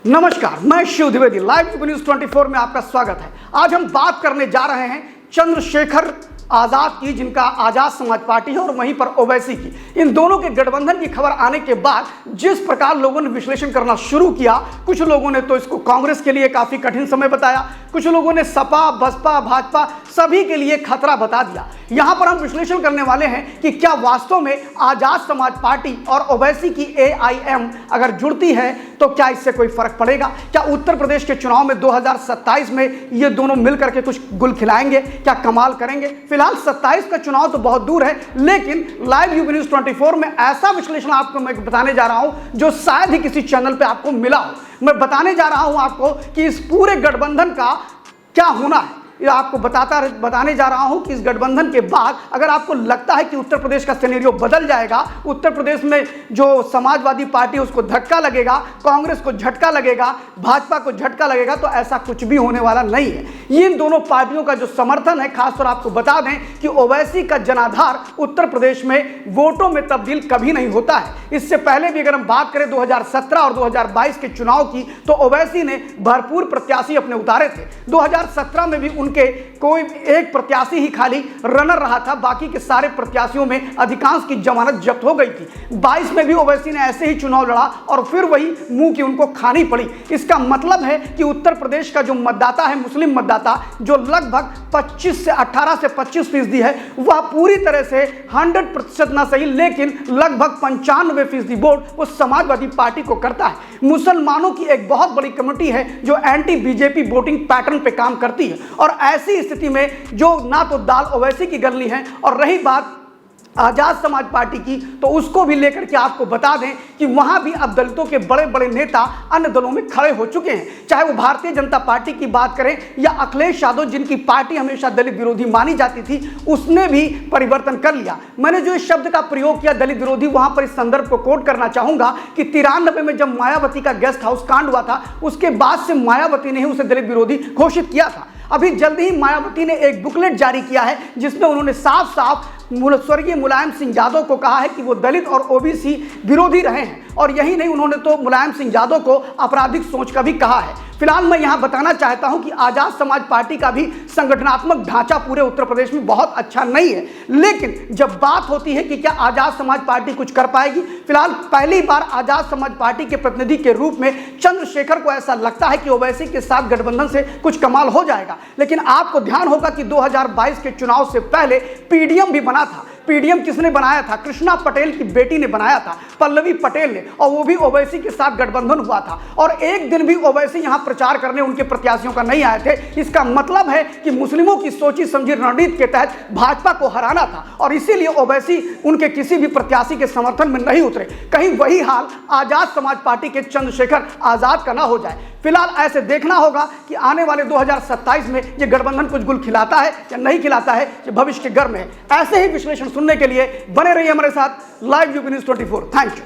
नमस्कार, मैं Shiv Dwivedi. Live news 24 में आपका स्वागत है। आज हम बात करने जा रहे हैं चंद्रशेखर आजाद की, जिनका आजाद समाज पार्टी है, और वहीं पर ओवैसी की। इन दोनों के गठबंधन की खबर आने के बाद जिस प्रकार लोगों ने विश्लेषण करना शुरू किया, कुछ लोगों ने तो इसको कांग्रेस के लिए काफी कठिन समय बताया, कुछ लोगों ने सपा, बसपा, भाजपा सभी के लिए खतरा बता दिया। यहां पर हम विश्लेषण करने वाले हैं कि क्या वास्तव में आजाद समाज पार्टी और ओवैसी की AIM अगर जुड़ती है तो क्या इससे कोई फर्क पड़ेगा? क्या उत्तर प्रदेश के चुनाव में 2027 में ये दोनों मिलकर के कुछ गुल खिलाएंगे? क्या कमाल करेंगे? फिलहाल 27 का चुनाव तो बहुत दूर है, लेकिन लाइव यूपी न्यूज 24 में ऐसा विश्लेषण आपको मैं बताने जा रहा हूं जो शायद ही किसी चैनल पे आपको मिला हो। मैं बताने जा रहा हूं आपको कि इस पूरे गठबंधन का क्या होना है। आपको बताने जा रहा हूं कि इस गठबंधन के बाद अगर आपको लगता है कि उत्तर प्रदेश का सिनेरियो बदल जाएगा, उत्तर प्रदेश में जो समाजवादी पार्टी है उसको धक्का लगेगा, कांग्रेस को झटका लगेगा, भाजपा को झटका लगेगा, तो ऐसा कुछ भी होने वाला नहीं है। इन दोनों पार्टियों का जो समर्थन है, खासतौर आपको बता दें कि ओवैसी का जनाधार उत्तर प्रदेश में वोटों में तब्दील कभी नहीं होता है। इससे पहले भी अगर हम बात करें 2017 और 2022 के चुनाव की, तो ओवैसी ने भरपूर प्रत्याशी अपने उतारे थे। 2017 में भी उनके कोई एक प्रत्याशी ही खाली रनर रहा था, बाकी के सारे प्रत्याशियों में अधिकांश की जमानत जब्त हो गई थी। 22 में भी ओवैसी ने ऐसे ही चुनाव लड़ा और फिर वही मुंह की उनको खानी पड़ी। इसका मतलब है कि उत्तर प्रदेश का जो मतदाता है, मुस्लिम मतदाता, जो लगभग 18 से 25% है, वह पूरी तरह से 100% ना सही लेकिन लगभग 95% वोट वो समाजवादी पार्टी को करता है। मुसलमानों की एक बहुत बड़ी कमेटी है जो एंटी बीजेपी वोटिंग पैटर्न पे काम करती है, और ऐसी स्थिति में जो ना तो दाल ओवैसी की गलनी है, और रही बात आजाद समाज पार्टी की, तो उसको भी लेकर के आपको बता दें कि वहां भी अब दलितों के बड़े बड़े नेता अन्य दलों में खड़े हो चुके हैं। चाहे वो भारतीय जनता पार्टी की बात करें या अखिलेश यादव, जिनकी पार्टी हमेशा दलित विरोधी मानी जाती थी, उसने भी परिवर्तन कर लिया। मैंने जो इस शब्द का प्रयोग किया दलित विरोधी, वहां पर इस संदर्भ को कोट करना चाहूंगा कि 93 में जब मायावती का गेस्ट हाउस कांड हुआ था, उसके बाद से मायावती ने ही उसे दलित विरोधी घोषित किया था। अभी जल्दी ही मायावती ने एक बुकलेट जारी किया है जिसमें उन्होंने साफ साफ स्वर्गीय मुलायम सिंह यादव को कहा है कि वो दलित और ओबीसी विरोधी रहे हैं, और यही नहीं, उन्होंने तो मुलायम सिंह यादव को आपराधिक सोच का भी कहा है। फिलहाल मैं यहां बताना चाहता हूं कि आजाद समाज पार्टी का भी संगठनात्मक ढांचा पूरे उत्तर प्रदेश में बहुत अच्छा नहीं है, लेकिन जब बात होती है कि क्या आजाद समाज पार्टी कुछ कर पाएगी, फिलहाल पहली बार आजाद समाज पार्टी के प्रतिनिधि के रूप में चंद्रशेखर को ऐसा लगता है कि ओवैसी के साथ गठबंधन से कुछ कमाल हो जाएगा। लेकिन आपको ध्यान होगा कि 2022 के चुनाव से पहले पीडीएम भी बना था। पीडीएम किसने बनाया था? कृष्णा पटेल की बेटी ने बनाया था, पल्लवी पटेल ने, और वो भी ओवैसी के साथ गठबंधन हुआ था। और एक दिन भी ओवैसी यहां प्रचार करने उनके प्रत्याशियों का नहीं आए थे। इसका मतलब है कि मुस्लिमों की सोची समझी रणनीति के तहत भाजपा को हराना था, और इसीलिए ओवैसी उनके किसी भी प्रत्याशी के समर्थन में नहीं उतरे। कहीं वही हाल आजाद समाज पार्टी के चंद्रशेखर आजाद का ना हो जाए। फिलहाल ऐसे देखना होगा कि आने वाले 2027 में ये गठबंधन कुछ गुल खिलाता है या नहीं खिलाता है, ये भविष्य के गर्म है। ऐसे ही विश्लेषण सुनने के लिए बने रहिए हमारे साथ live UP news 24। Thank you.